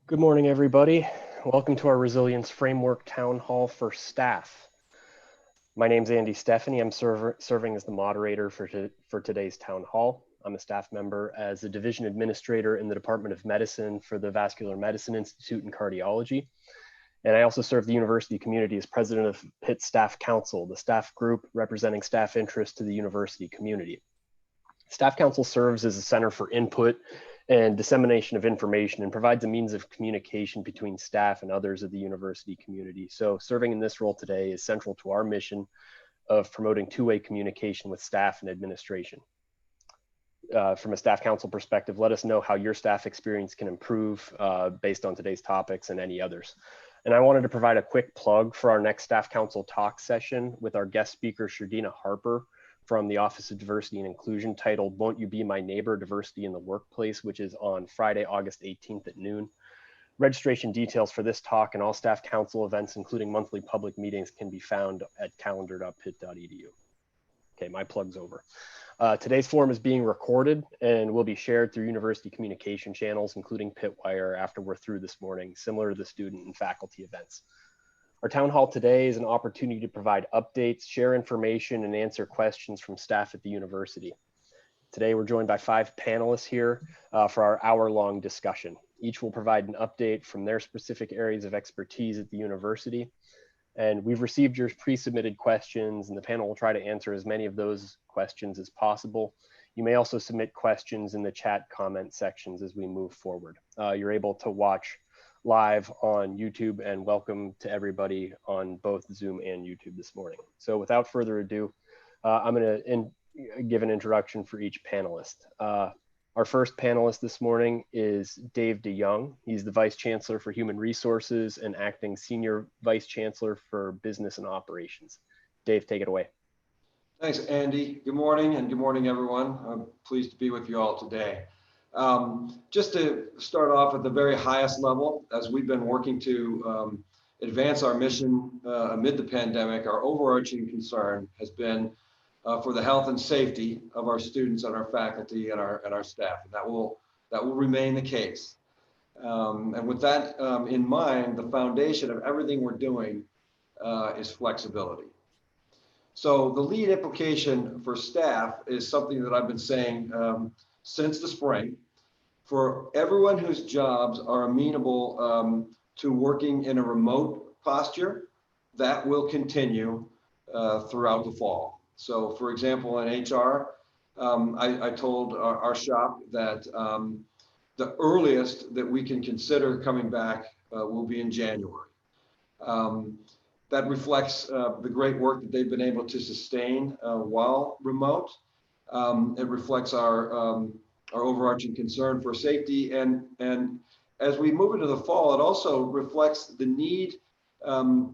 Good morning, everybody. Welcome to our Resilience Framework Town Hall for staff. My name's Andy Stephanie. I'm serving as the moderator for today's town hall. I'm a staff member as a division administrator in the Department of Medicine for the Vascular Medicine Institute and Cardiology. And I also serve the university community as president of Pitt Staff Council, the staff group representing staff interests to the university community. Staff Council serves as a center for input and dissemination of information and provides a means of communication between staff and others of the university community. So serving in this role today is central to our mission of promoting two-way communication with staff and administration. From a Staff Council perspective, let us know how your staff experience can improve based on today's topics and any others. And I wanted to provide a quick plug for our next Staff Council talk session with our guest speaker, Shardina Harper, from the Office of Diversity and Inclusion, titled Won't You Be My Neighbor? Diversity in the Workplace, which is on Friday, August 18th at noon. Registration details for this talk and all Staff Council events, including monthly public meetings, can be found at calendar.pitt.edu. Okay, my plug's over. Today's forum is being recorded and will be shared through university communication channels, including PittWire, after we're through this morning, similar to the student and faculty events. Our town hall today is an opportunity to provide updates, share information, and answer questions from staff at the university. Today, we're joined by 5 panelists here for our hour-long discussion. Each will provide an update from their specific areas of expertise at the university. And we've received your pre-submitted questions, and the panel will try to answer as many of those questions as possible. You may also submit questions in the chat comment sections as we move forward. You're able to watch live on YouTube, and welcome to everybody on both Zoom and YouTube this morning. So without further ado, I'm going to give an introduction for each panelist. Our first panelist this morning is Dave DeYoung. He's the Vice Chancellor for Human Resources and Acting Senior Vice Chancellor for Business and Operations. Dave, take it away. Thanks, Andy. Good morning, and good morning, everyone. I'm pleased to be with you all today. Just to start off at the very highest level, as we've been working to advance our mission amid the pandemic, our overarching concern has been for the health and safety of our students and our faculty and our staff, and that will remain the case. And with that in mind, the foundation of everything we're doing is flexibility. So the lead implication for staff is something that I've been saying since the spring. For everyone whose jobs are amenable to working in a remote posture, that will continue throughout the fall. So for example, in HR, I told our shop that the earliest that we can consider coming back will be in January. That reflects the great work that they've been able to sustain while remote. It reflects our overarching concern for safety, and as we move into the fall, it also reflects the need to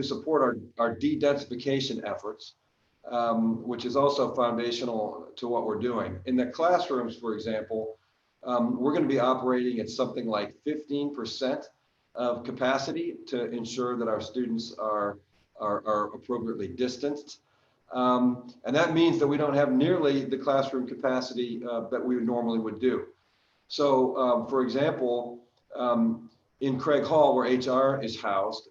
support our de-densification efforts, which is also foundational to what we're doing. In the classrooms, for example, we're going to be operating at something like 15% of capacity to ensure that our students are appropriately distanced. And that means that we don't have nearly the classroom capacity that we normally would do. So, for example, in Craig Hall, where HR is housed,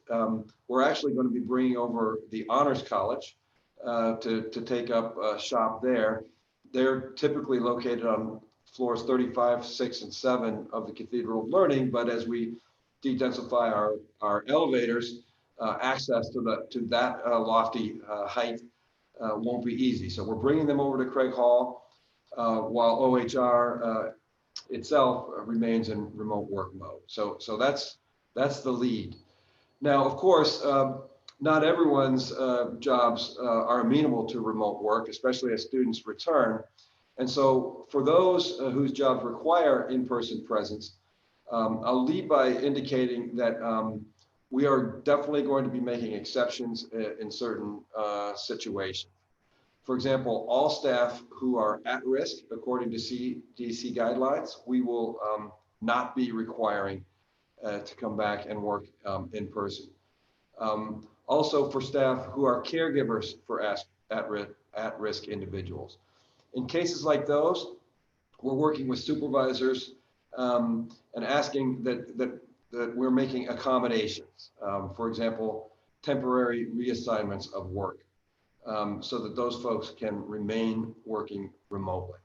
we're actually going to be bringing over the Honors College to take up shop there. They're typically located on floors 35, 6, and 7 of the Cathedral of Learning, but as we de-densify our elevators, access to that lofty height won't be easy. So we're bringing them over to Craig Hall while OHR itself remains in remote work mode. So that's the lead. Now, of course, not everyone's jobs are amenable to remote work, especially as students return. And so for those whose jobs require in-person presence, I'll lead by indicating that we are definitely going to be making exceptions in certain situations. For example, all staff who are at risk, according to CDC guidelines, we will not be requiring to come back and work in person. Also for staff who are caregivers for at-risk individuals. In cases like those, we're working with supervisors and asking that we're making accommodations. For example, temporary reassignments of work, so that those folks can remain working remotely.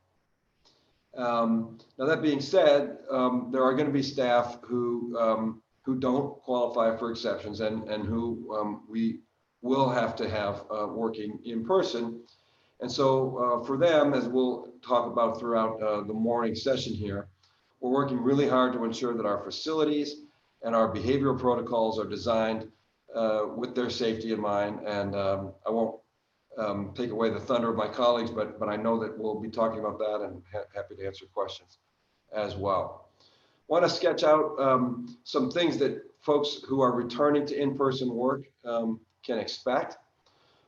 Now that being said, there are going to be staff who don't qualify for exceptions and who we will have to have working in person. And so for them, as we'll talk about throughout the morning session here, we're working really hard to ensure that our facilities and our behavioral protocols are designed with their safety in mind. And I won't take away the thunder of my colleagues, but I know that we'll be talking about that, and happy to answer questions as well. Want to sketch out some things that folks who are returning to in-person work can expect.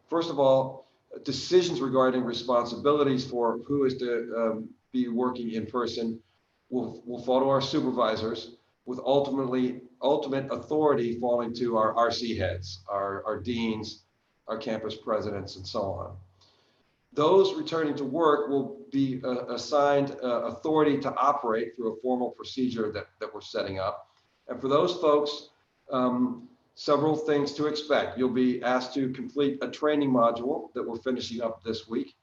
First of all, decisions regarding responsibilities for who is to be working in person will fall to our supervisors, with ultimate authority falling to our RC heads, our deans, our campus presidents, and so on. Those returning to work will be assigned authority to operate through a formal procedure that we're setting up. And for those folks, several things to expect. You'll be asked to complete a training module that we're finishing up this week.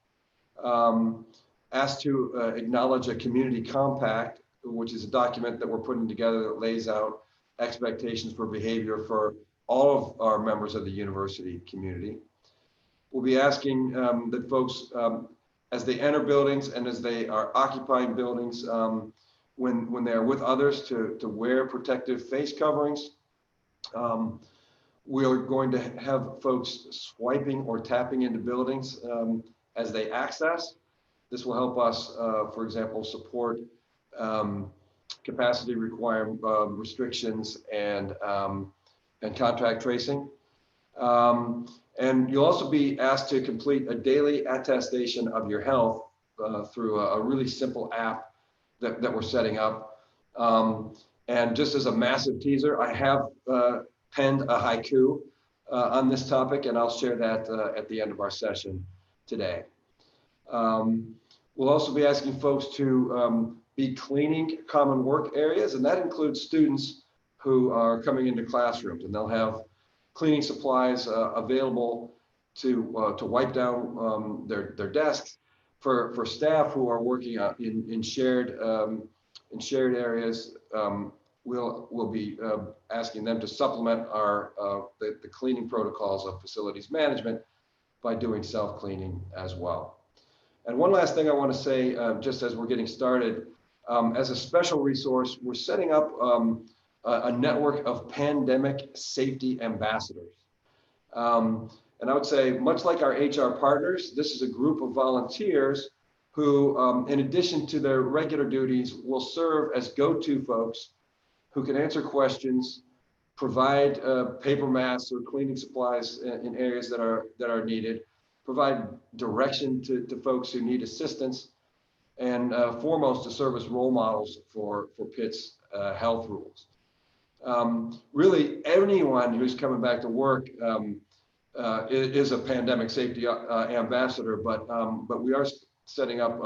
Asked to acknowledge a community compact, which is a document that we're putting together that lays out expectations for behavior for all of our members of the university community. We'll be asking that folks, as they enter buildings and as they are occupying buildings, when they're with others, to wear protective face coverings. We're going to have folks swiping or tapping into buildings as they access. This will help us, for example, support capacity restrictions and contact tracing. And you'll also be asked to complete a daily attestation of your health through a really simple app that we're setting up. And just as a massive teaser, I have penned a haiku on this topic, and I'll share that at the end of our session today. We'll also be asking folks to be cleaning common work areas, and that includes students who are coming into classrooms, and they'll have cleaning supplies available to wipe down their desks. For staff who are working in shared areas, we'll be asking them to supplement the cleaning protocols of facilities management by doing self-cleaning as well. And one last thing I want to say, just as we're getting started, as a special resource, we're setting up a network of pandemic safety ambassadors. And I would say, much like our HR partners, this is a group of volunteers who, in addition to their regular duties, will serve as go-to folks who can answer questions, provide paper masks or cleaning supplies in areas that are needed, provide direction to folks who need assistance, and foremost to serve as role models for Pitt's health rules. Really, anyone who's coming back to work is a pandemic safety ambassador, but we are setting up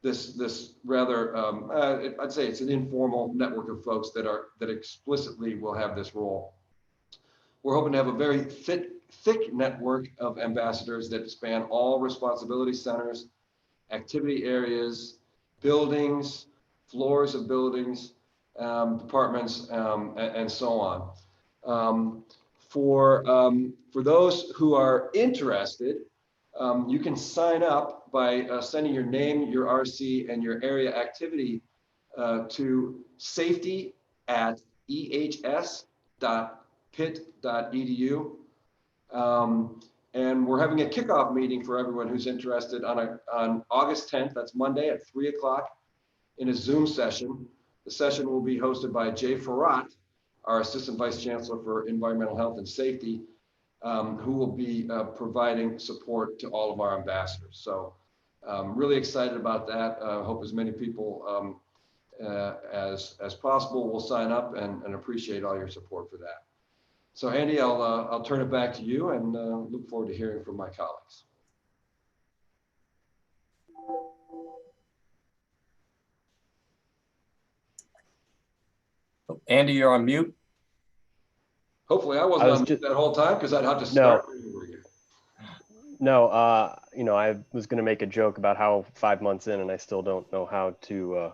this rather, I'd say it's an informal network of folks that explicitly will have this role. We're hoping to have a very thick network of ambassadors that span all responsibility centers, activity areas, buildings, floors of buildings, departments, and so on. For those who are interested, you can sign up by sending your name, your RC, and your area activity to safety@ehs.pitt.edu. And we're having a kickoff meeting for everyone who's interested on August 10th, that's Monday at 3 o'clock in a Zoom session. The session will be hosted by Jay Farrat, our Assistant Vice Chancellor for Environmental Health and Safety, who will be providing support to all of our ambassadors. So really excited about that. Hope as many people as possible will sign up, and appreciate all your support for that. So Andy, I'll turn it back to you, and look forward to hearing from my colleagues. Andy, you're on mute. Hopefully I wasn't on mute that whole time because I'd have to start over again. No, you know, I was going to make a joke about how 5 months in and I still don't know how to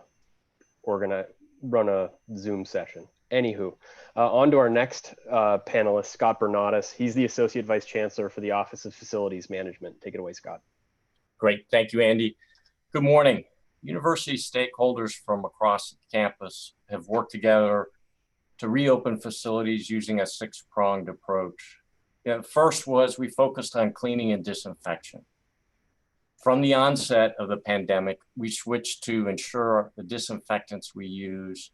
run a Zoom session. Anywho, on to our next panelist, Scott Bernatus. He's the Associate Vice Chancellor for the Office of Facilities Management. Take it away, Scott. Great. Thank you, Andy. Good morning. University stakeholders from across the campus have worked together to reopen facilities using a six-pronged approach. First was we focused on cleaning and disinfection. From the onset of the pandemic, we switched to ensure the disinfectants we use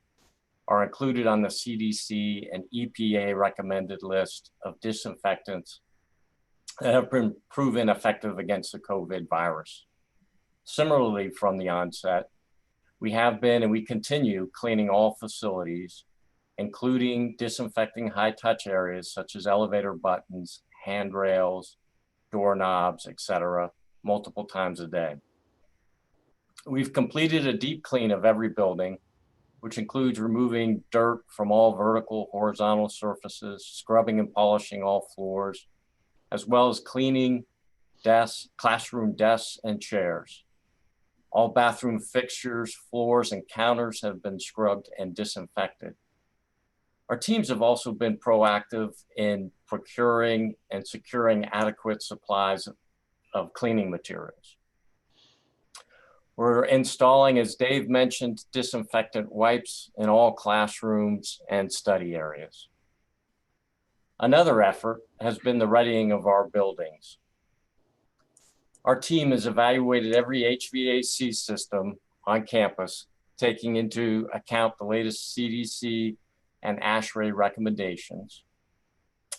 are included on the CDC and EPA recommended list of disinfectants that have been proven effective against the COVID virus. Similarly, from the onset, we have been and we continue cleaning all facilities, including disinfecting high-touch areas such as elevator buttons, handrails, doorknobs, etc., multiple times a day. We've completed a deep clean of every building, which includes removing dirt from all vertical, horizontal surfaces, scrubbing and polishing all floors, as well as cleaning desks, classroom desks and chairs. All bathroom fixtures, floors, and counters have been scrubbed and disinfected. Our teams have also been proactive in procuring and securing adequate supplies of cleaning materials. We're installing, as Dave mentioned, disinfectant wipes in all classrooms and study areas. Another effort has been the readying of our buildings. Our team has evaluated every HVAC system on campus, taking into account the latest CDC and ASHRAE recommendations.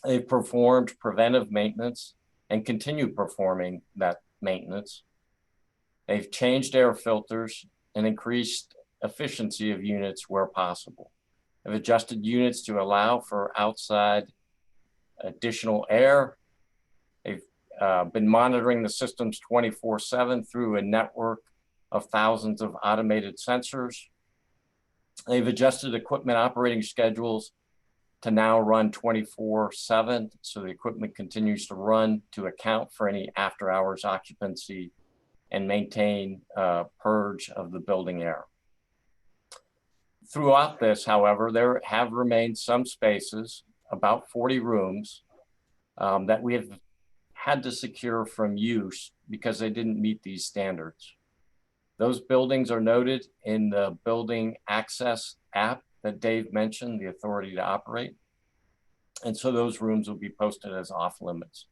They've performed preventive maintenance and continue performing that maintenance. They've changed air filters and increased efficiency of units where possible. They've adjusted units to allow for outside additional air. They've been monitoring the systems 24/7 through a network of thousands of automated sensors. They've adjusted equipment operating schedules to now run 24/7, so the equipment continues to run to account for any after-hours occupancy and maintain purge of the building air. Throughout this, however, there have remained some spaces, about 40 rooms, that we have had to secure from use because they didn't meet these standards. Those buildings are noted in the building access app that Dave mentioned, the authority to operate. And so those rooms will be posted as off limits.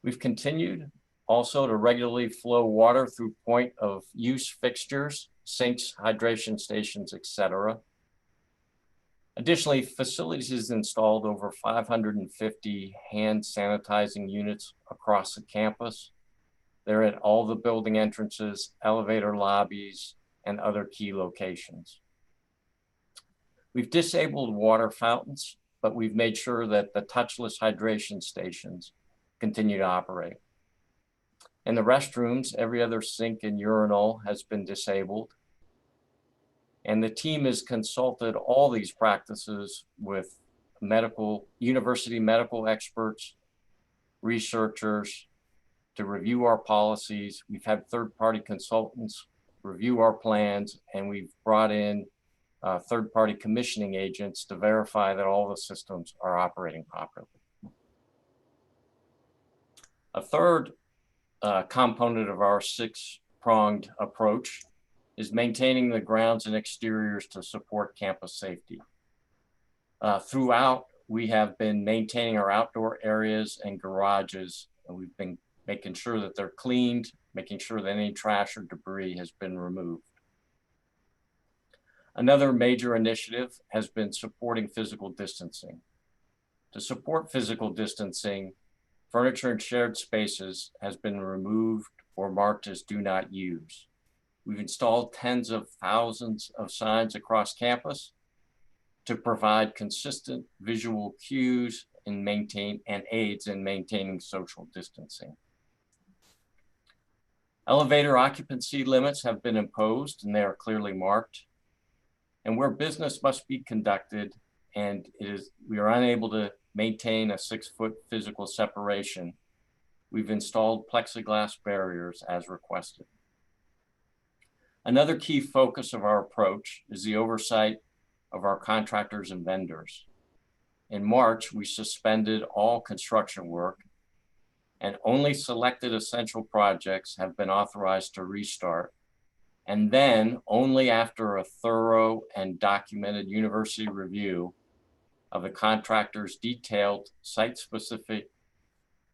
We've continued also to regularly flow water through point of use fixtures, sinks, hydration stations, etc. Additionally, facilities has installed over 550 hand sanitizing units across the campus. They're at all the building entrances, elevator lobbies, and other key locations. We've disabled water fountains, but we've made sure that the touchless hydration stations continue to operate. In the restrooms, every other sink and urinal has been disabled. And the team has consulted all these practices with university medical experts, researchers to review our policies. We've had third-party consultants review our plans, and we've brought in third-party commissioning agents to verify that all the systems are operating properly. A third component of our six-pronged approach is maintaining the grounds and exteriors to support campus safety. Throughout, we have been maintaining our outdoor areas and garages, and we've been making sure that they're cleaned, making sure that any trash or debris has been removed. Another major initiative has been supporting physical distancing. To support physical distancing, furniture in shared spaces has been removed or marked as do not use. We've installed tens of thousands of signs across campus to provide consistent visual cues and aids in maintaining social distancing. Elevator occupancy limits have been imposed and they are clearly marked. And where business must be conducted and we are unable to maintain a 6-foot physical separation, we've installed plexiglass barriers as requested. Another key focus of our approach is the oversight of our contractors and vendors. In March, we suspended all construction work, and only selected essential projects have been authorized to restart, and then only after a thorough and documented university review of the contractor's detailed site-specific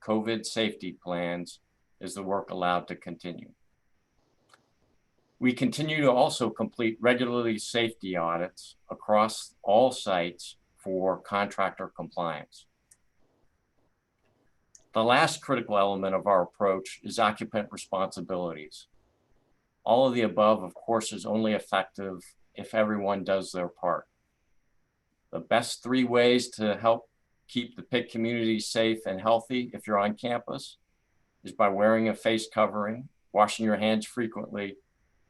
COVID safety plans is the work allowed to continue. We continue to also complete regularly safety audits across all sites for contractor compliance. The last critical element of our approach is occupant responsibilities. All of the above, of course, is only effective if everyone does their part. The best 3 ways to help keep the Pitt community safe and healthy if you're on campus is by wearing a face covering, washing your hands frequently,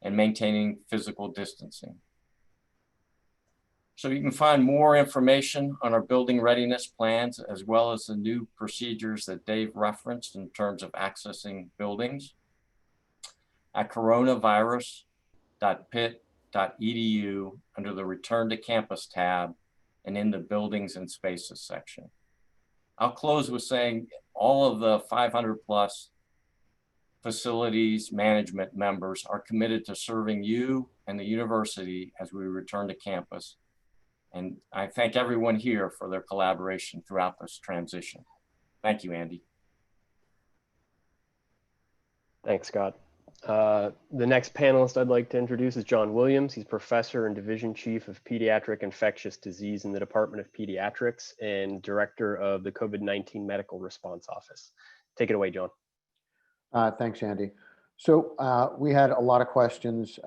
and maintaining physical distancing. So you can find more information on our building readiness plans, as well as the new procedures that Dave referenced in terms of accessing buildings, at coronavirus.pitt.edu under the Return to Campus tab and in the Buildings and Spaces section. I'll close with saying all of the 500+ facilities management members are committed to serving you and the university as we return to campus. And I thank everyone here for their collaboration throughout this transition. Thank you, Andy. Thanks, Scott. The next panelist I'd like to introduce is John Williams. He's professor and division chief of pediatric infectious disease in the Department of Pediatrics and director of the COVID-19 Medical Response Office. Take it away, John. Thanks, Andy. So we had a lot of questions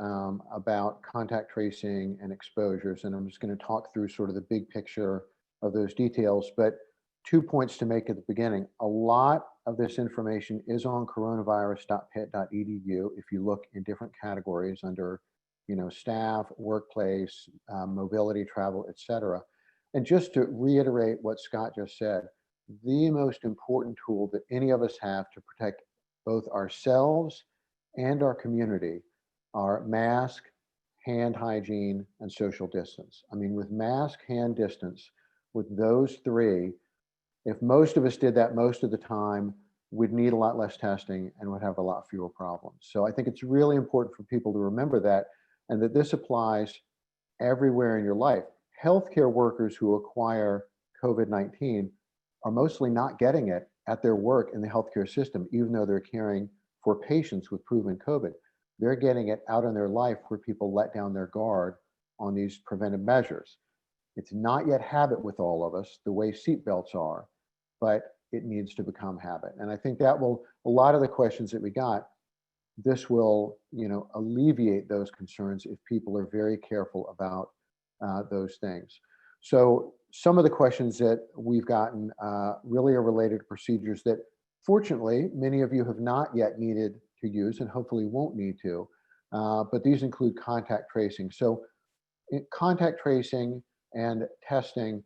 about contact tracing and exposures, and I'm just going to talk through sort of the big picture of those details. But 2 points to make at the beginning. A lot of this information is on coronavirus.pitt.edu. If you look in different categories under, staff, workplace, mobility, travel, etc. And just to reiterate what Scott just said, the most important tool that any of us have to protect both ourselves and our community are mask, hand hygiene, and social distance. I mean, with mask, hand distance, with those 3, if most of us did that most of the time, we'd need a lot less testing and would have a lot fewer problems. So I think it's really important for people to remember that, and that this applies everywhere in your life. Healthcare workers who acquire COVID-19 are mostly not getting it at their work in the healthcare system, even though they're caring for patients with proven COVID. They're getting it out in their life where people let down their guard on these preventive measures. It's not yet habit with all of us, the way seatbelts are, but it needs to become habit. And I think that will, a lot of the questions that we got, this will, alleviate those concerns if people are very careful about those things. So some of the questions that we've gotten really are related to procedures that, fortunately, many of you have not yet needed to use and hopefully won't need to, but these include contact tracing. So contact tracing and testing,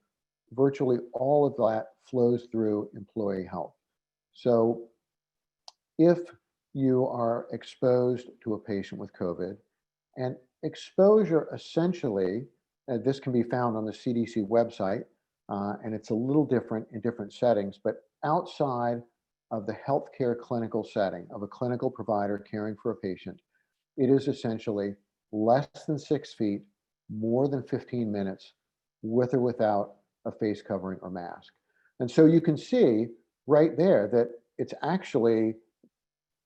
virtually all of that flows through employee health. So if you are exposed to a patient with COVID, and exposure essentially, this can be found on the CDC website, and it's a little different in different settings, but outside of the healthcare clinical setting of a clinical provider caring for a patient, it is essentially less than 6 feet, more than 15 minutes, with or without a face covering or mask. And so you can see right there that it's actually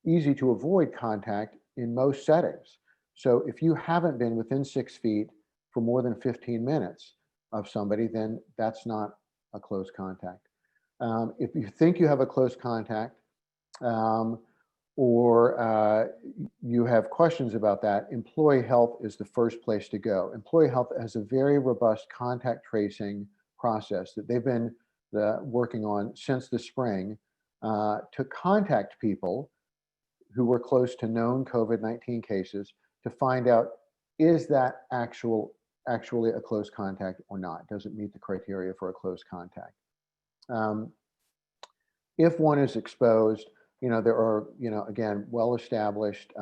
easy to avoid contact in most settings. So if you haven't been within 6 feet for more than 15 minutes of somebody, then that's not a close contact. If you think you have a close contact, or you have questions about that, employee health is the first place to go. Employee health has a very robust contact tracing process that they've been working on since the spring to contact people who were close to known COVID-19 cases to find out, is that actual actually a close contact or not, doesn't meet the criteria for a close contact. If one is exposed, there are, again, well-established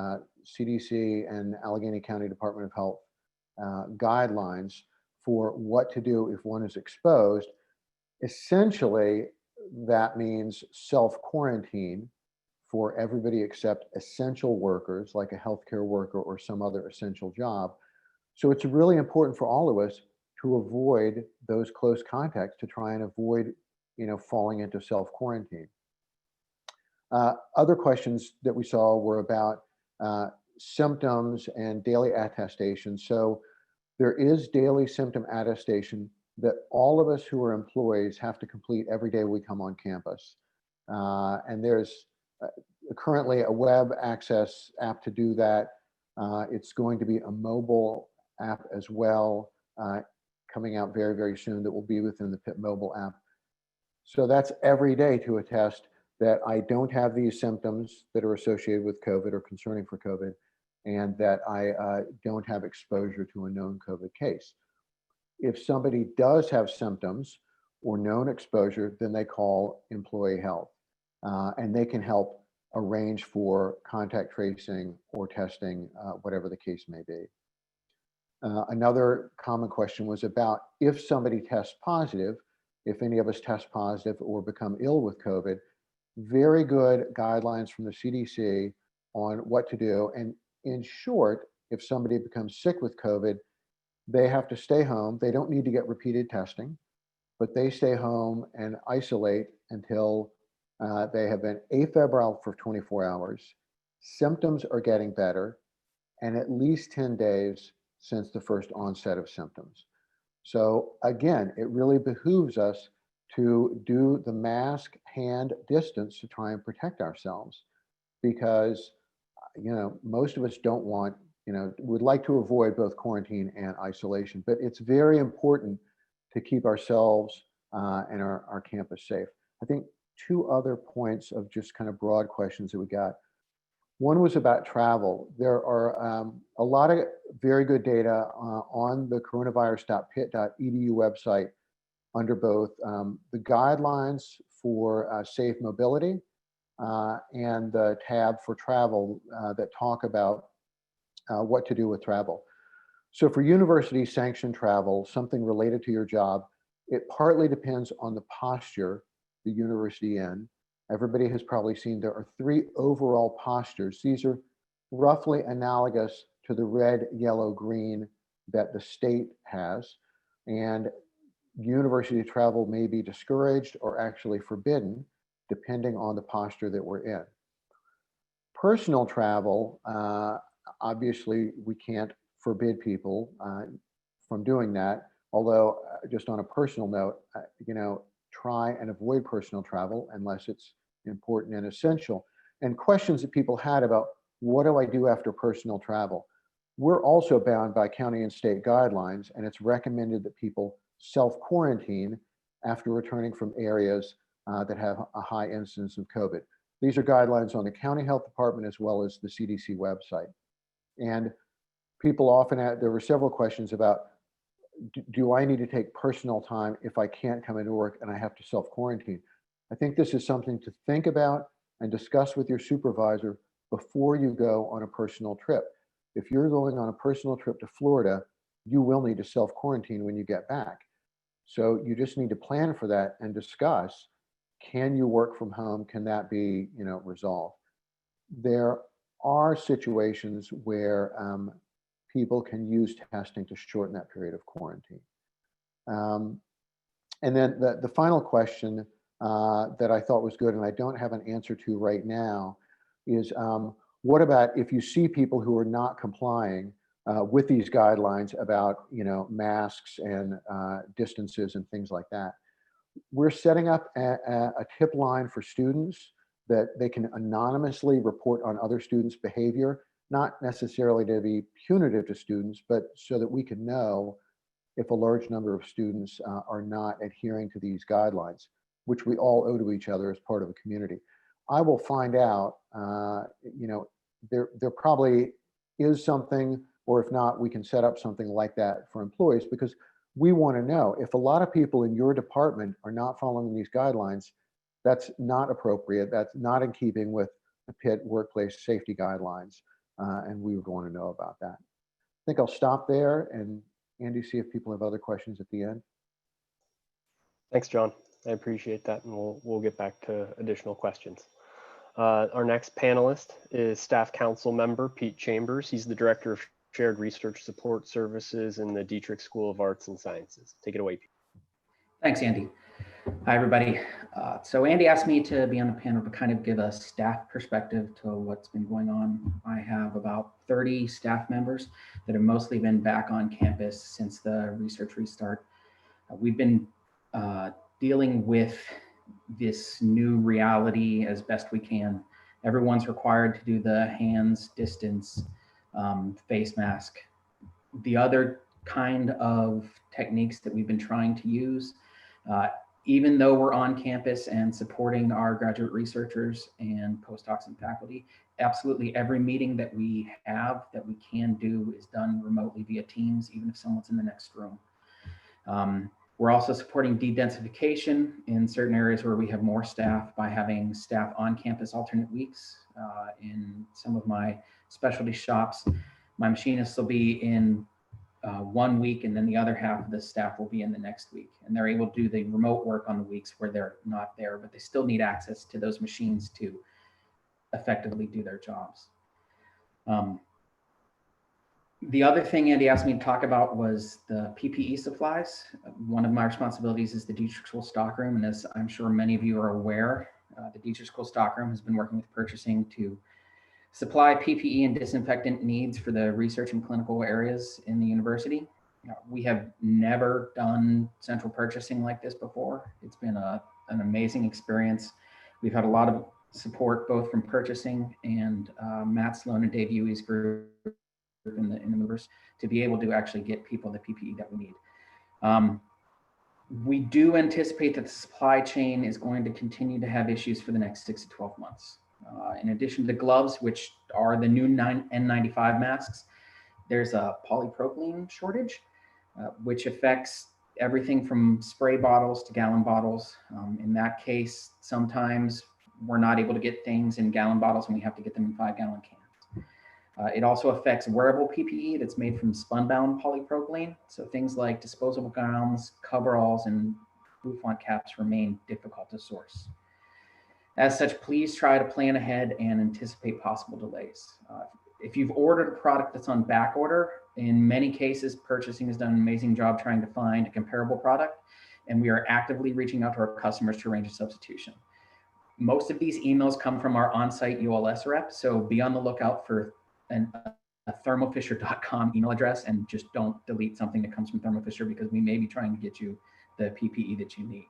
CDC and Allegheny County Department of Health guidelines for what to do if one is exposed. Essentially, that means self-quarantine for everybody except essential workers, like a healthcare worker or some other essential job. So it's really important for all of us to avoid those close contacts, to try and avoid, falling into self-quarantine. Other questions that we saw were about symptoms and daily attestation. So there is daily symptom attestation that all of us who are employees have to complete every day we come on campus. And there's currently a web access app to do that. It's going to be a mobile app as well, coming out very, very soon, that will be within the PIP mobile app. So that's every day to attest that I don't have these symptoms that are associated with COVID or concerning for COVID, and that I don't have exposure to a known COVID case. If somebody does have symptoms or known exposure, then they call employee health, and they can help arrange for contact tracing or testing, whatever the case may be. Another common question was about if somebody tests positive, if any of us test positive or become ill with COVID. Very good guidelines from the CDC on what to do. And in short, if somebody becomes sick with COVID, they have to stay home. They don't need to get repeated testing, but they stay home and isolate until they have been afebrile for 24 hours, symptoms are getting better, and at least 10 days since the first onset of symptoms. So again, it really behooves us to do the mask hand distance to try and protect ourselves, because most of us don't want, would like to avoid both quarantine and isolation, but it's very important to keep ourselves and our campus safe. I think two other points of just kind of broad questions that we got. One was about travel. There are a lot of very good data on the coronavirus.pitt.edu website under both the guidelines for safe mobility and the tab for travel that talk about what to do with travel. So for university sanctioned travel, something related to your job, it partly depends on the posture the university in. Everybody has probably seen there are 3 overall postures. These are roughly analogous to the red, yellow, green that the state has. And university travel may be discouraged or actually forbidden, depending on the posture that we're in. Personal travel, obviously we can't forbid people from doing that. Although just on a personal note, try and avoid personal travel unless it's important and essential. And questions that people had about what do I do after personal travel? We're also bound by county and state guidelines, and it's recommended that people self-quarantine after returning from areas that have a high incidence of COVID. These are guidelines on the county health department as well as the CDC website. And people often there were several questions about, do I need to take personal time if I can't come into work and I have to self-quarantine? I think this is something to think about and discuss with your supervisor before you go on a personal trip. If you're going on a personal trip to Florida, you will need to self-quarantine when you get back. So you just need to plan for that and discuss, can you work from home? Can that be, resolved? There are situations where people can use testing to shorten that period of quarantine. And then the final question that I thought was good, and I don't have an answer to right now, is what about if you see people who are not complying with these guidelines about masks and distances and things like that? We're setting up a tip line for students that they can anonymously report on other students' behavior, not necessarily to be punitive to students, but so that we can know if a large number of students are not adhering to these guidelines, which we all owe to each other as part of a community. I will find out, there probably is something or if not, we can set up something like that for employees, because we want to know if a lot of people in your department are not following these guidelines, that's not appropriate. That's not in keeping with the Pitt workplace safety guidelines. And we would want to know about that. I think I'll stop there and Andy, see if people have other questions at the end. Thanks, John. I appreciate that, and we'll get back to additional questions. Our next panelist is Staff Council member Pete Chambers. He's the Director of Shared Research Support Services in the Dietrich School of Arts and Sciences. Take it away, Pete. Thanks, Andy. Hi, everybody. So Andy asked me to be on the panel to kind of give a staff perspective to what's been going on. I have about 30 staff members that have mostly been back on campus since the research restart. We've been dealing with this new reality as best we can. Everyone's required to do the hands distance, face mask. The other kind of techniques that we've been trying to use, even though we're on campus and supporting our graduate researchers and postdocs and faculty, absolutely every meeting that we have that we can do is done remotely via Teams, even if someone's in the next room. We're also supporting de-densification in certain areas where we have more staff by having staff on campus alternate weeks. In some of my specialty shops, my machinists will be in 1 week, and then the other half of the staff will be in the next week. And they're able to do the remote work on the weeks where they're not there, but they still need access to those machines to effectively do their jobs. The other thing Andy asked me to talk about was the PPE supplies. One of my responsibilities is the Dietrich School stockroom, and as I'm sure many of you are aware, the Dietrich School stockroom has been working with purchasing to supply PPE and disinfectant needs for the research and clinical areas in the university. We have never done central purchasing like this before. It's been an amazing experience. We've had a lot of support both from purchasing and Matt Sloan and Dave Ewey's group in the movers to be able to actually get people the PPE that we need. We do anticipate that the supply chain is going to continue to have issues for the next 6 to 12 months. In addition to the gloves, which are the new N95 masks, there's a polypropylene shortage, which affects everything from spray bottles to gallon bottles. In that case, sometimes we're not able to get things in gallon bottles and we have to get them in 5-gallon cans. It also affects wearable PPE that's made from spun-bound polypropylene. So things like disposable gowns, coveralls, and bouffant caps remain difficult to source. As such, please try to plan ahead and anticipate possible delays. If you've ordered a product that's on back order, in many cases, purchasing has done an amazing job trying to find a comparable product, and we are actively reaching out to our customers to arrange a substitution. Most of these emails come from our on-site ULS rep, so be on the lookout for a thermofisher.com email address, and just don't delete something that comes from Thermo Fisher, because we may be trying to get you the PPE that you need.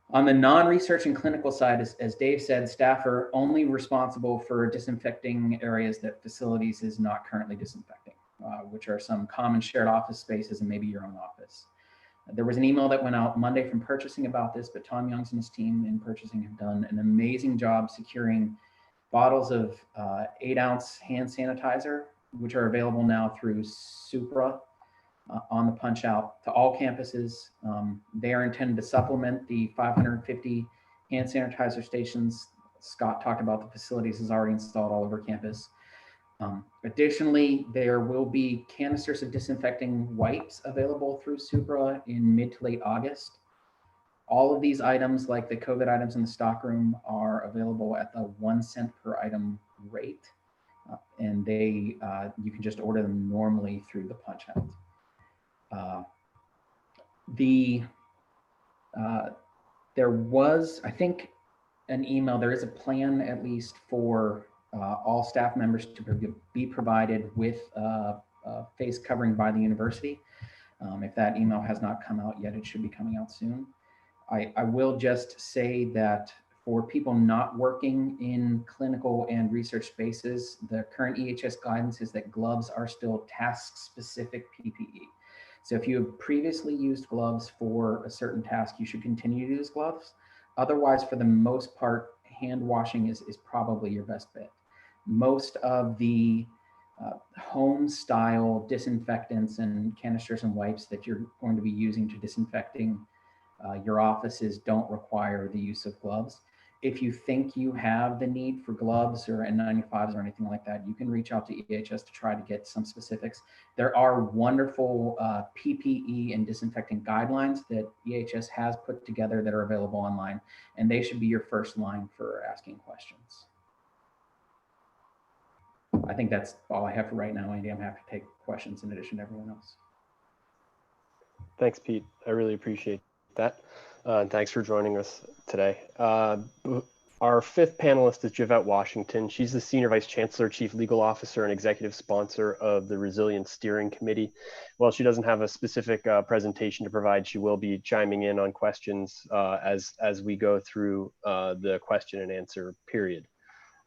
On the non-research and clinical side, as Dave said, staff are only responsible for disinfecting areas that facilities is not currently disinfecting, which are some common shared office spaces and maybe your own office. There was an email that went out Monday from purchasing about this, but Tom Youngs and his team in purchasing have done an amazing job securing bottles of 8-ounce hand sanitizer, which are available now through Supra on the punch out to all campuses. They are intended to supplement the 550 hand sanitizer stations Scott talked about. The facilities is already installed all over campus. Additionally, there will be canisters of disinfecting wipes available through Supra in mid to late August. All of these items, like the COVID items in the stockroom, are available at the 1 cent per item rate. And they you can just order them normally through the punch out. There was, I think, an email. There is a plan, at least, for all staff members to be provided with a face covering by the university. If that email has not come out yet, it should be coming out soon. I will just say that for people not working in clinical and research spaces, the current EHS guidance is that gloves are still task-specific PPE. So if you have previously used gloves for a certain task, you should continue to use gloves. Otherwise, for the most part, hand washing is probably your best bet. Most of the home style disinfectants and canisters and wipes that you're going to be using to disinfecting your offices don't require the use of gloves. If you think you have the need for gloves or N95s or anything like that, you can reach out to EHS to try to get some specifics. There are wonderful PPE and disinfectant guidelines that EHS has put together that are available online, and they should be your first line for asking questions. I think that's all I have for right now, Andy. I'm happy to take questions in addition to everyone else. Thanks, Pete. I really appreciate that. And thanks for joining us today. Our fifth panelist is Javette Washington. She's the Senior Vice Chancellor, Chief Legal Officer, and Executive Sponsor of the Resilience Steering Committee. While she doesn't have a specific presentation to provide, she will be chiming in on questions as we go through the question and answer period.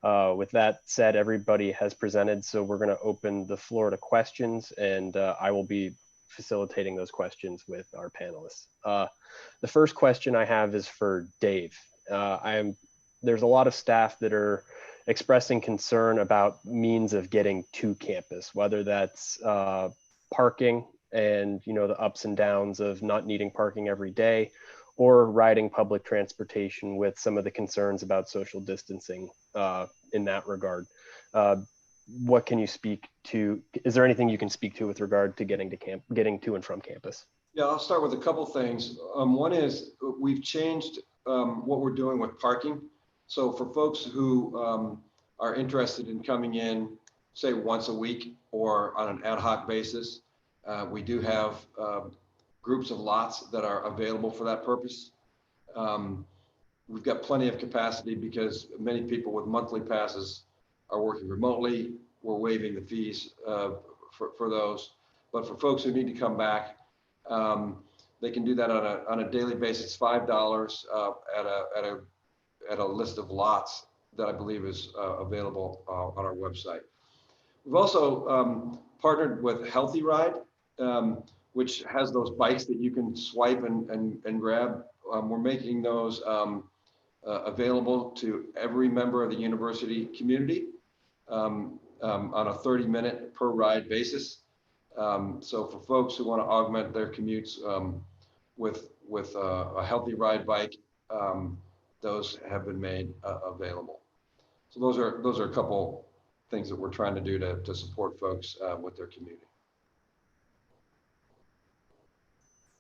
With that said, everybody has presented, so we're going to open the floor to questions, and I will be facilitating those questions with our panelists. The first question I have is for Dave. There's a lot of staff that are expressing concern about means of getting to campus, whether that's parking and the ups and downs of not needing parking every day, or riding public transportation with some of the concerns about social distancing in that regard. What can you speak to? Is there anything you can speak to with regard to getting to and from campus? Yeah, I'll start with a couple things. One is we've changed what we're doing with parking. So for folks who are interested in coming in, say once a week or on an ad hoc basis, we do have groups of lots that are available for that purpose. We've got plenty of capacity because many people with monthly passes are working remotely. We're waiving the fees for those. But for folks who need to come back, they can do that on a daily basis, $5 at a list of lots that I believe is available on our website. We've also partnered with Healthy Ride, which has those bikes that you can swipe and grab. We're making those available to every member of the university community on a 30-minute per ride basis. So for folks who want to augment their commutes with a Healthy Ride bike, those have been made available. So those are a couple things that we're trying to do to support folks with their community.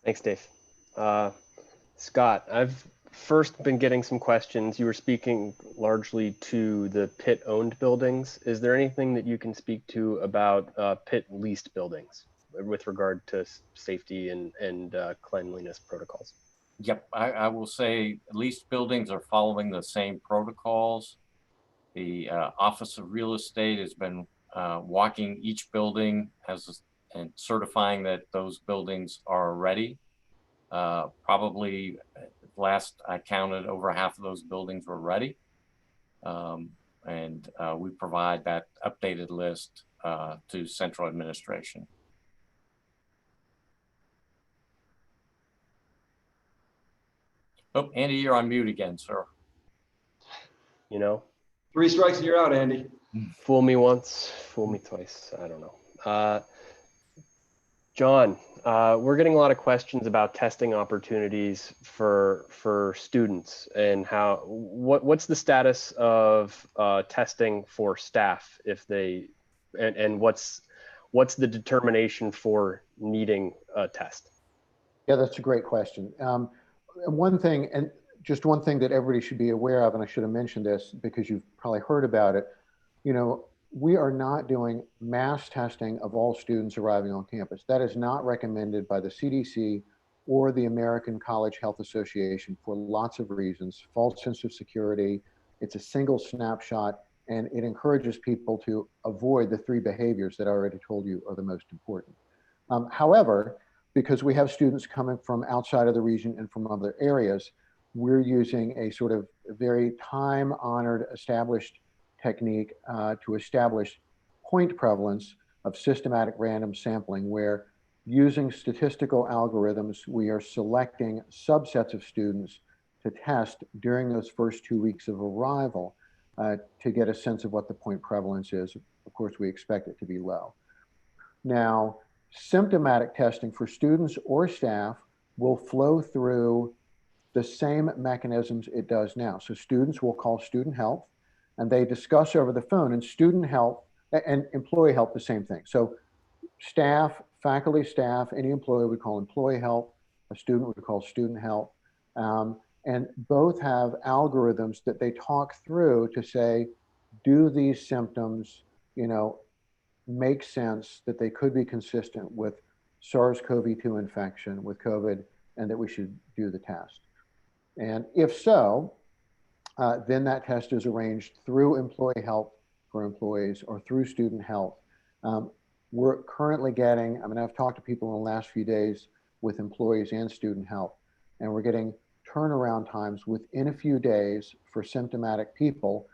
Thanks, Dave. Scott, I've first been getting some questions. You were speaking largely to the Pitt owned buildings. Is there anything that you can speak to about Pitt leased buildings with regard to safety and cleanliness protocols? Yep, I will say leased buildings are following the same protocols. The Office of Real Estate has been walking each building and certifying that those buildings are ready. Probably last I counted, over half of those buildings were ready. And we provide that updated list to central administration. Oh, Andy, you're on mute again, sir. 3 strikes and you're out, Andy. Fool me once, fool me twice. I don't know. John, we're getting a lot of questions about testing opportunities for students and what's the status of testing for staff if they and what's the determination for needing a test? Yeah, that's a great question. One thing that everybody should be aware of, and I should have mentioned this because you've probably heard about it, we are not doing mass testing of all students arriving on campus. That is not recommended by the CDC or the American College Health Association for lots of reasons. False sense of security, it's a single snapshot, and it encourages people to avoid the 3 behaviors that I already told you are the most important. However, because we have students coming from outside of the region and from other areas, we're using a sort of very time-honored, established technique to establish point prevalence of systematic random sampling, where using statistical algorithms, we are selecting subsets of students to test during those first 2 weeks of arrival to get a sense of what the point prevalence is. of course, we expect it to be low. Now, symptomatic testing for students or staff will flow through the same mechanisms it does now. So students will call student health and they discuss over the phone, and student health and employee health, the same thing. So staff, faculty, staff, any employee would call employee health, a student would call student health. And both have algorithms that they talk through to say, do these symptoms, make sense that they could be consistent with SARS-CoV-2 infection with COVID, and that we should do the test. And if so, then that test is arranged through employee health for employees or through student health. We're currently getting, I've talked to people in the last few days with employees and student health, and we're getting turnaround times within a few days for symptomatic people,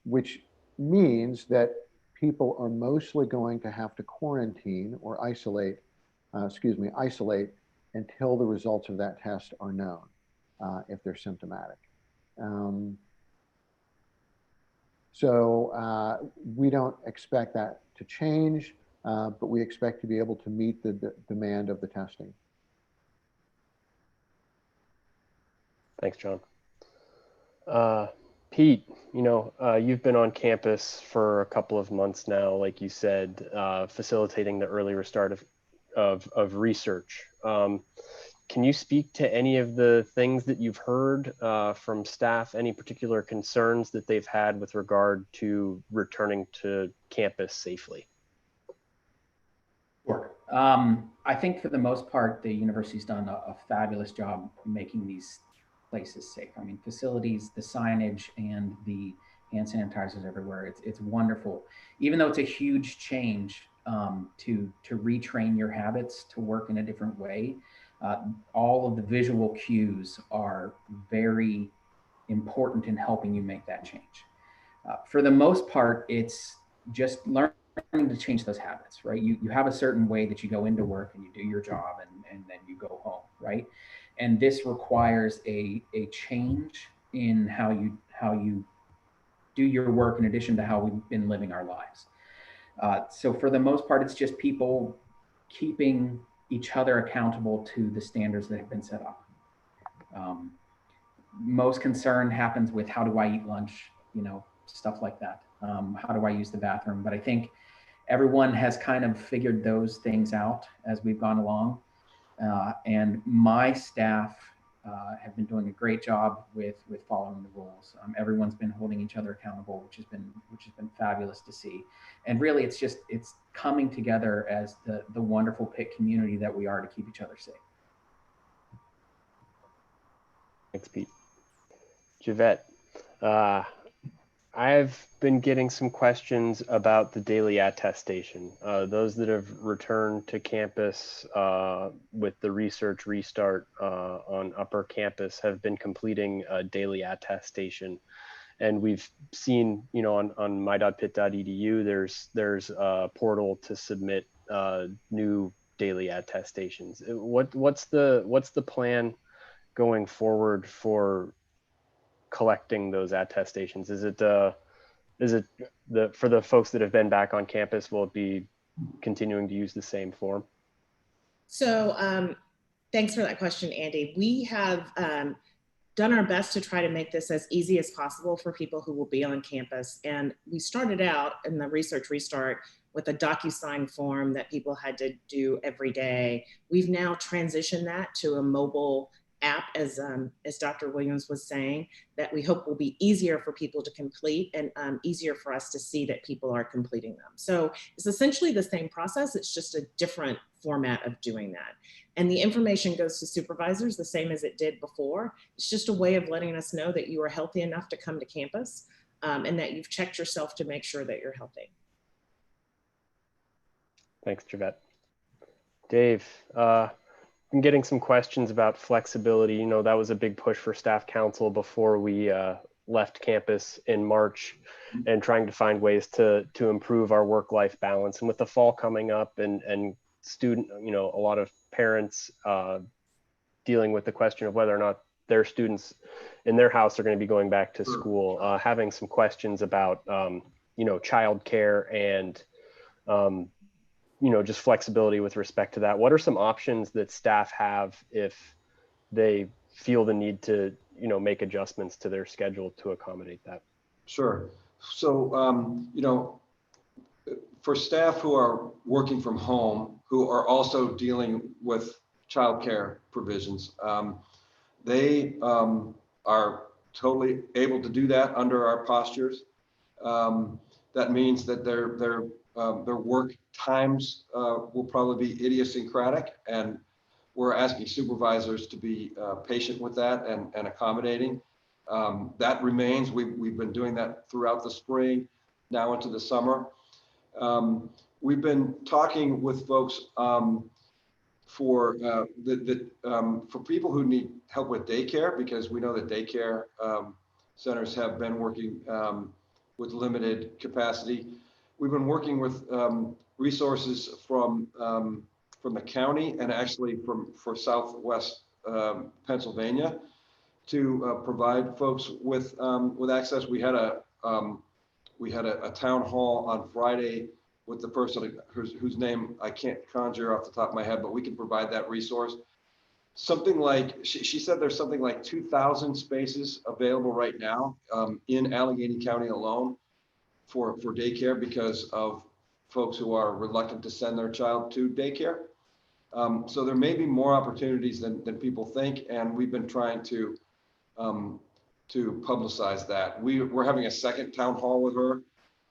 which means that people are mostly going to have to quarantine or isolate until the results of that test are known, if they're symptomatic. So we don't expect that to change, but we expect to be able to meet the demand of the testing. Thanks, John. Pete, you've been on campus for a couple of months now, like you said, facilitating the early restart of research. Can you speak to any of the things that you've heard from staff, any particular concerns that they've had with regard to returning to campus safely? Sure. I think for the most part, the university's done a fabulous job making these places safe. Facilities, the signage, and the hand sanitizers everywhere. It's wonderful. Even though it's a huge change to retrain your habits to work in a different way, all of the visual cues are very important in helping you make that change. For the most part, it's just learning to change those habits, right? You have a certain way that you go into work and you do your job and then you go home, right? And this requires a change in how you do your work in addition to how we've been living our lives. So for the most part, it's just people keeping each other accountable to the standards that have been set up. Most concern happens with how do I eat lunch, stuff like that. How do I use the bathroom? But I think everyone has kind of figured those things out as we've gone along. And my staff have been doing a great job with following the rules. Everyone's been holding each other accountable, which has been fabulous to see. And really, it's coming together as the wonderful Pitt community that we are to keep each other safe. Thanks, Pete. Javette, I've been getting some questions about the daily attestation. Those that have returned to campus with the research restart on upper campus have been completing a daily attestation. And we've seen, on my.pitt.edu, there's a portal to submit new daily attestations. What's the plan going forward for collecting those attestations? Is it for the folks that have been back on campus, will it be continuing to use the same form? So thanks for that question, Andy. We have done our best to try to make this as easy as possible for people who will be on campus. And we started out in the research restart with a DocuSign form that people had to do every day. We've now transitioned that to a mobile app, as Dr. Williams was saying, that we hope will be easier for people to complete and easier for us to see that people are completing them. So it's essentially the same process, it's just a different format of doing that. And the information goes to supervisors the same as it did before. It's just a way of letting us know that you are healthy enough to come to campus and that you've checked yourself to make sure that you're healthy. Thanks, Javette. Dave, I'm getting some questions about flexibility. That was a big push for staff council before we left campus in March, and trying to find ways to improve our work-life balance. And with the fall coming up and student, a lot of parents dealing with the question of whether or not their students in their house are going to be going back to school, having some questions about, childcare and, just flexibility with respect to that. What are some options that staff have if they feel the need to, make adjustments to their schedule to accommodate that? Sure. So, for staff who are working from home, who are also dealing with childcare provisions, they are totally able to do that under our postures. That means that their work times will probably be idiosyncratic, and we're asking supervisors to be patient with that and accommodating. That remains. We've been doing that throughout the spring, now into the summer. We've been talking with folks for people who need help with daycare, because we know that daycare centers have been working with limited capacity. We've been working with resources from the county and actually for Southwest Pennsylvania to provide folks with access. We had a town hall on Friday with the person whose name I can't conjure off the top of my head, but we can provide that resource. Something like, she said there's something like 2,000 spaces available right now in Allegheny County alone for daycare because of folks who are reluctant to send their child to daycare. So there may be more opportunities than people think, and we've been trying to publicize that. We're having a second town hall with her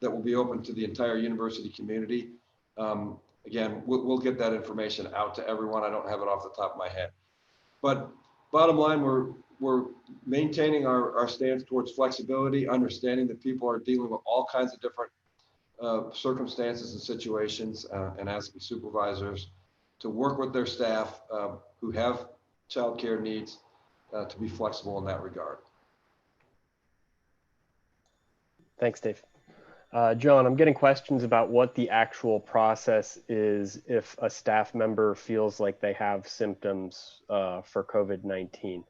that will be open to the entire university community. Again, we'll get that information out to everyone. I don't have it off the top of my head. But bottom line, we're maintaining our stance towards flexibility, understanding that people are dealing with all kinds of different circumstances and situations, and asking supervisors to work with their staff who have childcare needs to be flexible in that regard. Thanks, Dave. John, I'm getting questions about what the actual process is if a staff member feels like they have symptoms for COVID-19.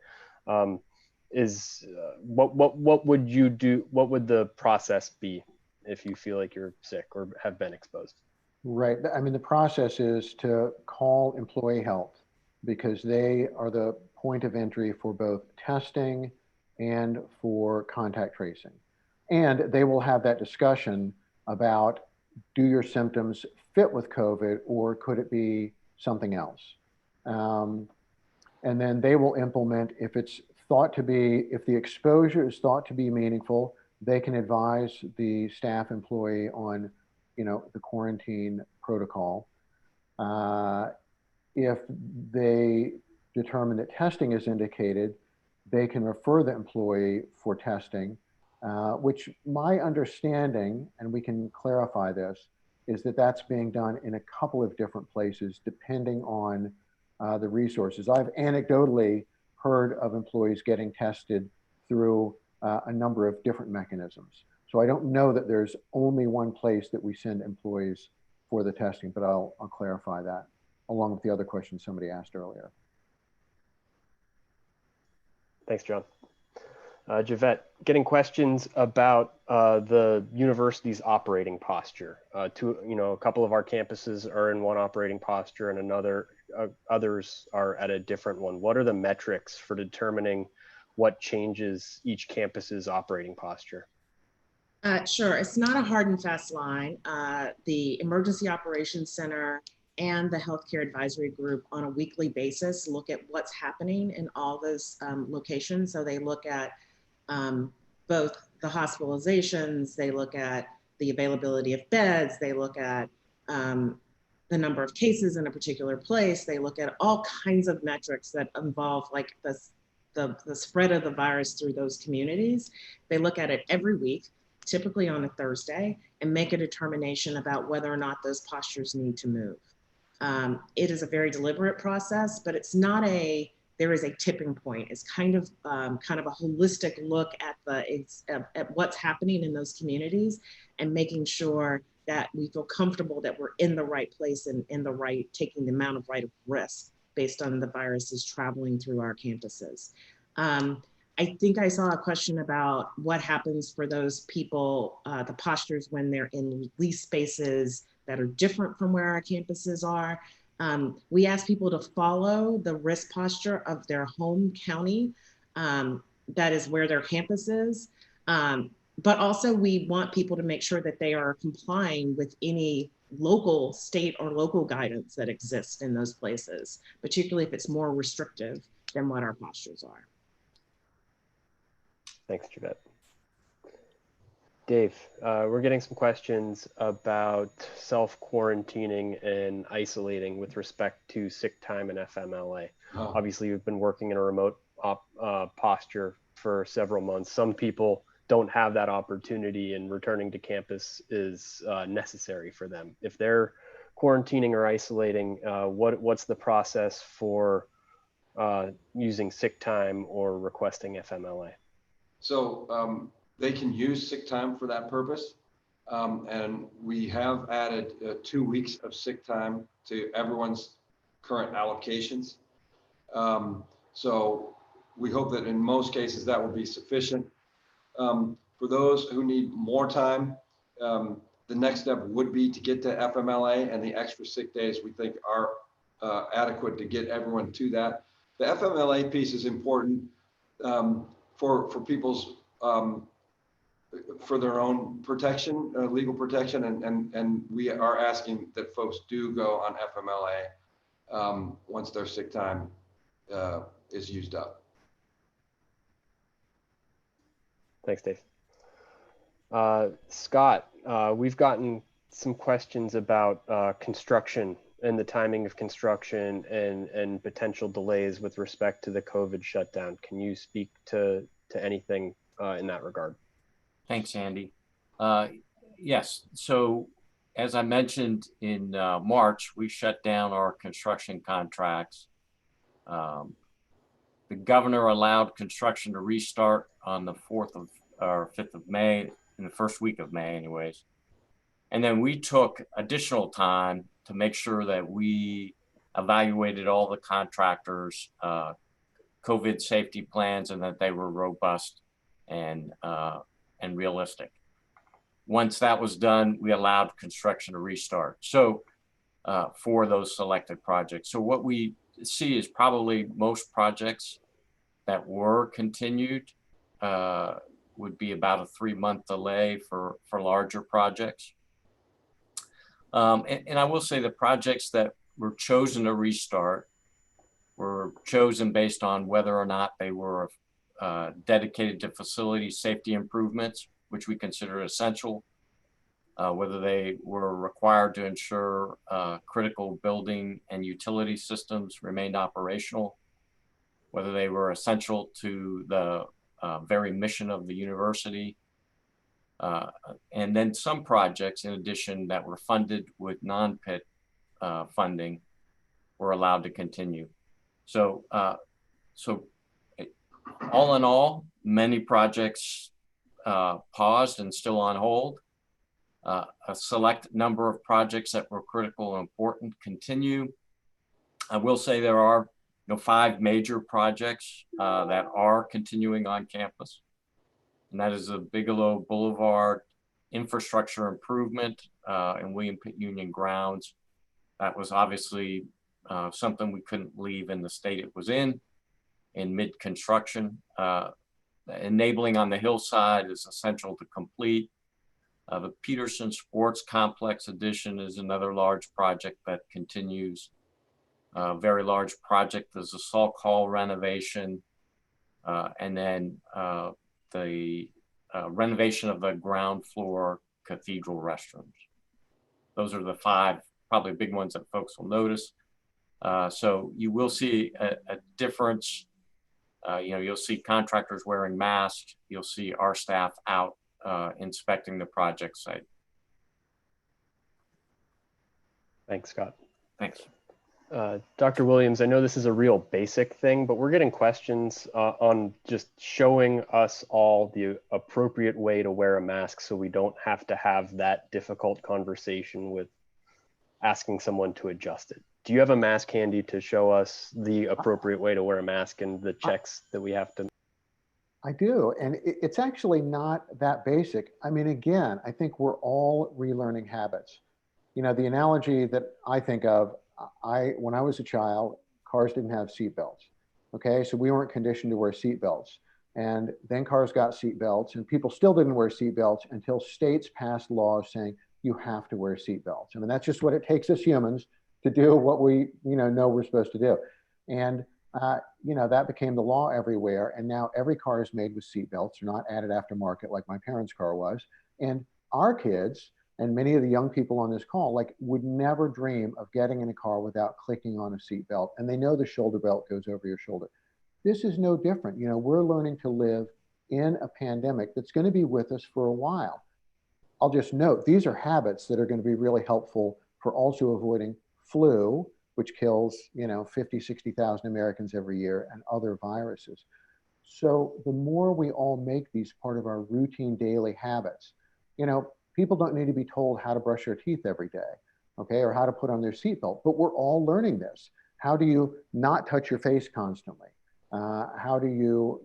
What would you do? What would the process be if you feel like you're sick or have been exposed? Right. I mean, the process is to call employee health, because they are the point of entry for both testing and for contact tracing. And they will have that discussion about, do your symptoms fit with COVID, or could it be something else? And then they will implement, if the exposure is thought to be meaningful, they can advise the staff employee on, the quarantine protocol. If they determine that testing is indicated, they can refer the employee for testing. Which my understanding, and we can clarify this, is that that's being done in a couple of different places depending on the resources. I've anecdotally heard of employees getting tested through a number of different mechanisms. So I don't know that there's only one place that we send employees for the testing, but I'll clarify that along with the other questions somebody asked earlier. Thanks, John. Javette, getting questions about the university's operating posture. A couple of our campuses are in one operating posture and others are at a different one. What are the metrics for determining what changes each campus's operating posture? Sure, it's not a hard and fast line. The Emergency Operations Center and the Healthcare Advisory Group on a weekly basis look at what's happening in all those locations. So they look at both the hospitalizations, they look at the availability of beds, they look at the number of cases in a particular place, they look at all kinds of metrics that involve like the spread of the virus through those communities. They look at it every week, typically on a Thursday, and make a determination about whether or not those postures need to move. It is a very deliberate process, but it's not there is a tipping point. It's kind of a holistic look at what's happening in those communities and making sure that we feel comfortable that we're in the right place and taking the amount of right of risk based on the viruses traveling through our campuses. I think I saw a question about what happens for those people, the postures when they're in leased spaces that are different from where our campuses are. We ask people to follow the risk posture of their home county. That is where their campus is. But also we want people to make sure that they are complying with any local, state or local guidance that exists in those places, particularly if it's more restrictive than what our postures are. Thanks, Javette. Dave, we're getting some questions about self-quarantining and isolating with respect to sick time and FMLA. Oh. Obviously, you've been working in a remote posture for several months. Some people don't have that opportunity, and returning to campus is necessary for them. If they're quarantining or isolating, what's the process for using sick time or requesting FMLA? So they can use sick time for that purpose. And we have added 2 weeks of sick time to everyone's current allocations. So we hope that in most cases that will be sufficient. For those who need more time, the next step would be to get to FMLA, and the extra sick days we think are adequate to get everyone to that. The FMLA piece is important for people's for their own protection, legal protection, and we are asking that folks do go on FMLA once their sick time is used up. Thanks, Dave. Scott, we've gotten some questions about construction and the timing of construction and potential delays with respect to the COVID shutdown. Can you speak to anything in that regard? Thanks, Andy. Yes, so as I mentioned in March, we shut down our construction contracts. The governor allowed construction to restart on the 4th of or 5th of May, in the first week of May anyways. And then we took additional time to make sure that we evaluated all the contractors' COVID safety plans and that they were robust and realistic. Once that was done, we allowed construction to restart. So for those selected projects. So what we see is probably most projects that were continued would be about a 3-month delay for larger projects. And I will say the projects that were chosen to restart were chosen based on whether or not they were dedicated to facility safety improvements, which we consider essential, whether they were required to ensure critical building and utility systems remained operational, whether they were essential to the very mission of the university. And then some projects, in addition, that were funded with non-PIT funding were allowed to continue. So, all in all, many projects paused and still on hold. A select number of projects that were critical and important continue. I will say there are 5 major projects that are continuing on campus. And that is the Bigelow Boulevard infrastructure improvement in William Pitt Union grounds. That was obviously something we couldn't leave in the state it was in mid-construction. Enabling on the hillside is essential to complete. The Peterson Sports Complex addition is another large project that continues. Very large project is the Salk Hall renovation, and then the renovation of the ground floor cathedral restrooms. Those are the 5 probably big ones that folks will notice. So you will see a difference. You'll see contractors wearing masks. You'll see our staff out inspecting the project site. Thanks, Scott. Thanks. Dr. Williams, I know this is a real basic thing, but we're getting questions on just showing us all the appropriate way to wear a mask so we don't have to have that difficult conversation with asking someone to adjust it. Do you have a mask handy to show us the appropriate way to wear a mask and the checks that we have to? I do. And it's actually not that basic. I mean, again, I think we're all relearning habits. You know, the analogy that I think of, when I was a child, cars didn't have seat belts. Okay. So we weren't conditioned to wear seat belts. And then cars got seat belts, and people still didn't wear seat belts until states passed laws saying you have to wear seat belts. I mean, that's just what it takes us humans to do what we, know we're supposed to do. And that became the law everywhere. And now every car is made with seat belts. They're not added aftermarket like my parents' car was. And our kids and many of the young people on this call would never dream of getting in a car without clicking on a seat belt. And they know the shoulder belt goes over your shoulder. This is no different. We're learning to live in a pandemic that's going to be with us for a while. I'll just note, these are habits that are going to be really helpful for also avoiding flu, which kills, 50, 60,000 Americans every year, and other viruses. So the more we all make these part of our routine daily habits, people don't need to be told how to brush their teeth every day, okay, or how to put on their seatbelt, but we're all learning this. How do you not touch your face constantly? How do you,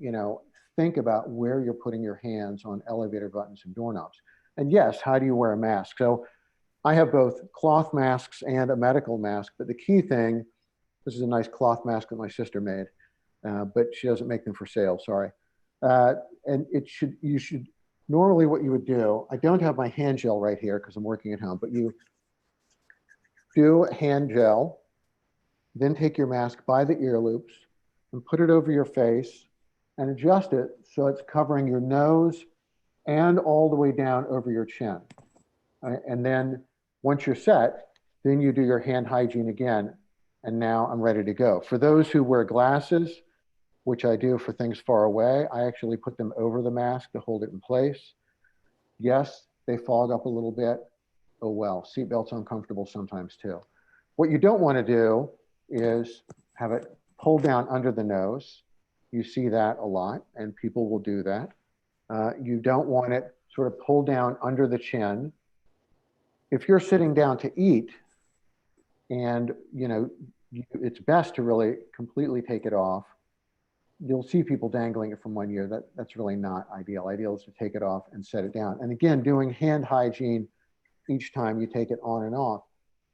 think about where you're putting your hands on elevator buttons and doorknobs? And yes, how do you wear a mask? So I have both cloth masks and a medical mask, but the key thing, this is a nice cloth mask that my sister made, but she doesn't make them for sale, sorry. And you should, normally what you would do, I don't have my hand gel right here because I'm working at home, but you do hand gel, then take your mask by the ear loops and put it over your face and adjust it so it's covering your nose and all the way down over your chin. And then once you're set, then you do your hand hygiene again. And now I'm ready to go. For those who wear glasses, which I do for things far away, I actually put them over the mask to hold it in place. Yes, they fog up a little bit. Oh well, seatbelts uncomfortable sometimes too. What you don't want to do is have it pulled down under the nose. You see that a lot, and people will do that. You don't want it sort of pulled down under the chin. If you're sitting down to eat, and it's best to really completely take it off. You'll see people dangling it from one ear. That's really not ideal. Ideal is to take it off and set it down. And again, doing hand hygiene each time you take it on and off.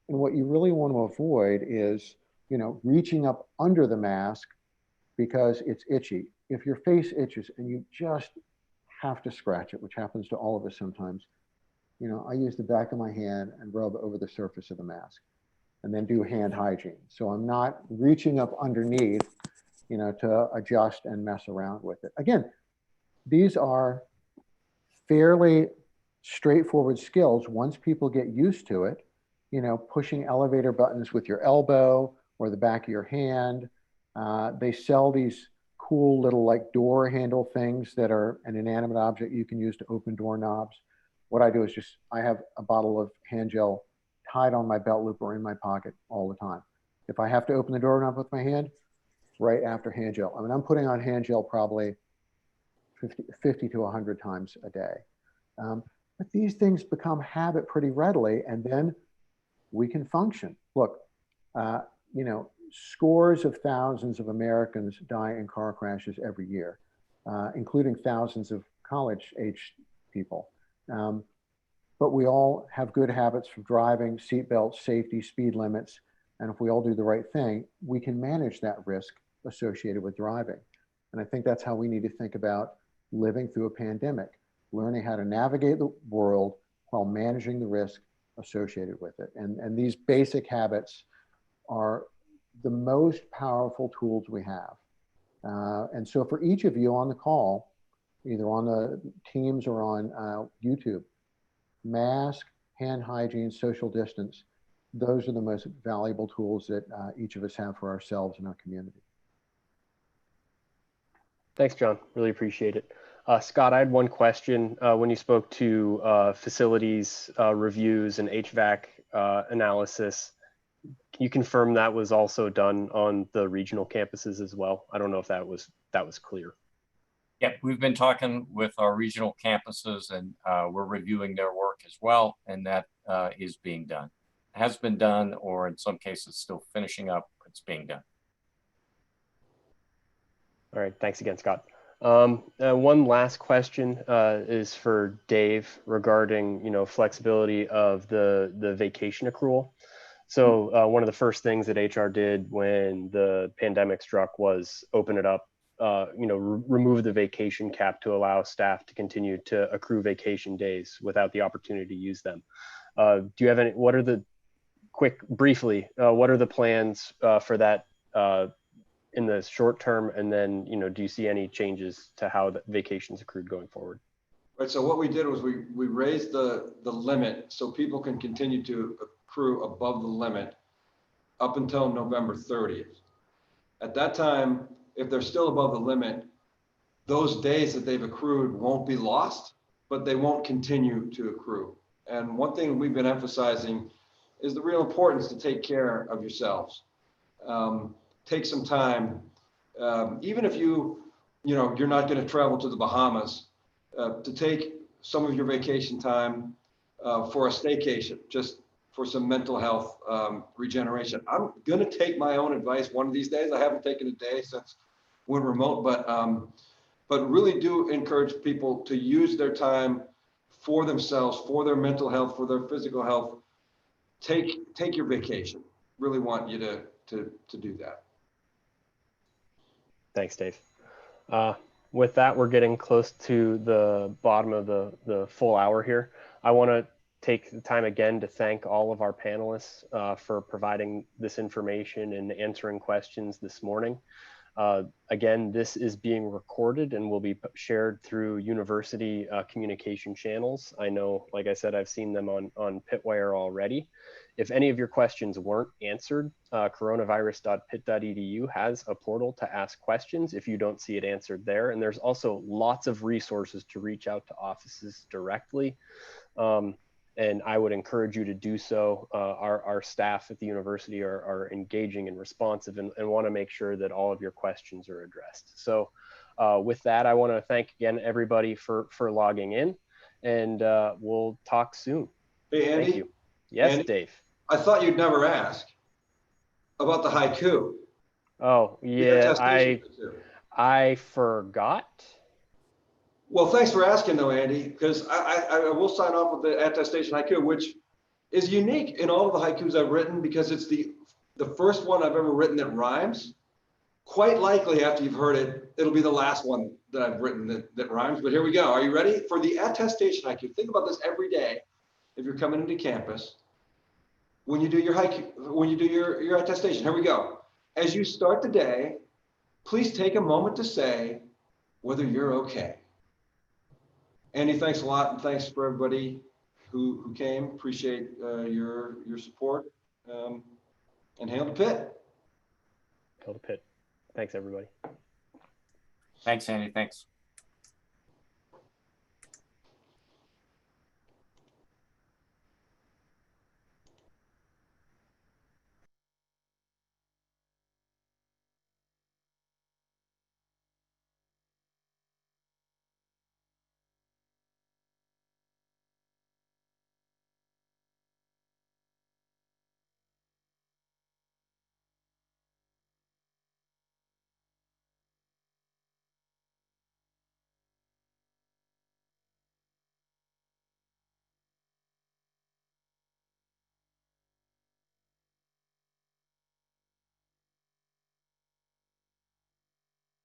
And what you really want to avoid is, reaching up under the mask because it's itchy. If your face itches and you just have to scratch it, which happens to all of us sometimes, I use the back of my hand and rub over the surface of the mask and then do hand hygiene. So I'm not reaching up underneath, to adjust and mess around with it. Again, these are fairly straightforward skills. Once people get used to it, pushing elevator buttons with your elbow or the back of your hand. They sell these cool little door handle things that are an inanimate object you can use to open doorknobs. What I do is I have a bottle of hand gel tied on my belt loop or in my pocket all the time. If I have to open the doorknob with my hand, right after hand gel. I mean, I'm putting on hand gel probably 50 to 100 times a day. But these things become habit pretty readily, and then we can function. Look, scores of thousands of Americans die in car crashes every year, including thousands of college-aged people. But we all have good habits for driving, seatbelts, safety, speed limits. And if we all do the right thing, we can manage that risk associated with driving. And I think that's how we need to think about living through a pandemic, learning how to navigate the world while managing the risk associated with it. And these basic habits are the most powerful tools we have. And so for each of you on the call, either on the Teams or on YouTube, mask, hand hygiene, social distance, those are the most valuable tools that each of us have for ourselves and our community. Thanks, John. Really appreciate it. Scott, I had one question. When you spoke to facilities reviews and HVAC analysis, can you confirm that was also done on the regional campuses as well? I don't know if that was clear. Yeah, we've been talking with our regional campuses, and we're reviewing their work as well, and that is being done. Has been done, or in some cases still finishing up. It's being done. All right, thanks again, Scott. One last question is for Dave regarding, flexibility of the vacation accrual. So one of the first things that HR did when the pandemic struck was open it up, remove the vacation cap to allow staff to continue to accrue vacation days without the opportunity to use them. Do you have any, what are the briefly, what are the plans for that in the short term? And then, do you see any changes to how the vacation's accrued going forward? Right, so what we did was we raised the limit so people can continue to accrue above the limit up until November 30th. At that time, if they're still above the limit, those days that they've accrued won't be lost, but they won't continue to accrue. And one thing we've been emphasizing is the real importance to take care of yourselves. Take some time, even if you're not going to travel to the Bahamas, to take some of your vacation time for a staycation, just for some mental health regeneration. I'm going to take my own advice one of these days. I haven't taken a day since went remote, but really do encourage people to use their time for themselves, for their mental health, for their physical health. Take your vacation. Really want you to do that. Thanks, Dave. With that, we're getting close to the bottom of the full hour here. I want to take the time again to thank all of our panelists for providing this information and answering questions this morning. Again, this is being recorded and will be shared through university communication channels. I know, like I said, I've seen them on Pitwire already. If any of your questions weren't answered, coronavirus.pitt.edu has a portal to ask questions if you don't see it answered there. And there's also lots of resources to reach out to offices directly. And I would encourage you to do so. Our staff at the university are engaging and responsive and want to make sure that all of your questions are addressed. So with that, I want to thank again everybody for logging in, and we'll talk soon. Hey, Andy. Thank you. Yes, Andy, Dave. I thought you'd never ask about the haiku. Oh, yeah, I forgot. Well, thanks for asking though, Andy, because I will sign off with the attestation haiku, which is unique in all of the haikus I've written because it's the first one I've ever written that rhymes. Quite likely after you've heard it, it'll be the last one that I've written that rhymes, but here we go. Are you ready for the attestation haiku? Think about this every day if you're coming into campus. When you do your haiku, when you do your attestation, here we go. As you start the day, please take a moment to say whether you're okay. Andy, thanks a lot, and thanks for everybody who came. Appreciate your support. And hail to Pitt. Hail to Pitt. Thanks, everybody. Thanks, Andy. Thanks.